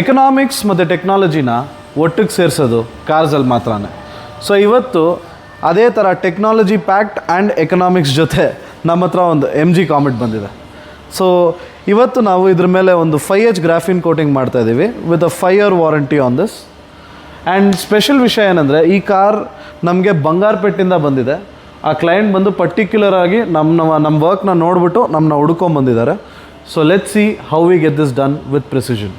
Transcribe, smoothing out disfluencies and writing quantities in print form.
Economics ಮತ್ತು ಟೆಕ್ನಾಲಜಿನ ಒಟ್ಟಿಗೆ ಸೇರಿಸೋದು ಕಾರ್ಸಲ್ಲಿ ಮಾತ್ರನೇ. ಸೊ ಇವತ್ತು ಅದೇ ಥರ ಟೆಕ್ನಾಲಜಿ ಪ್ಯಾಕ್ಟ್ ಆ್ಯಂಡ್ ಎಕನಾಮಿಕ್ಸ್ ಜೊತೆ ನಮ್ಮ ಹತ್ರ ಒಂದು MG ಕಾಮೆಟ್ ಬಂದಿದೆ. ಸೊ ಇವತ್ತು ನಾವು ಇದ್ರ ಮೇಲೆ ಒಂದು 5H ಗ್ರಾಫಿನ್ ಕೋಟಿಂಗ್ ಮಾಡ್ತಾಯಿದ್ದೀವಿ with a 5 year warranty on this. And special ವಿಷಯ ಏನಂದರೆ ಈ ಕಾರ್ ನಮಗೆ ಬಂಗಾರಪೇಟೆಯಿಂದ ಬಂದಿದೆ. ಆ ಕ್ಲೈಂಟ್ ಬಂದು ಪರ್ಟಿಕ್ಯುಲರ್ ಆಗಿ ನಮ್ಮ ವರ್ಕ್ನ ನೋಡಿಬಿಟ್ಟು ನಮ್ಮನ್ನ ಹುಡ್ಕೊಂಬಂದಿದ್ದಾರೆ. So let's see how we get this done with precision.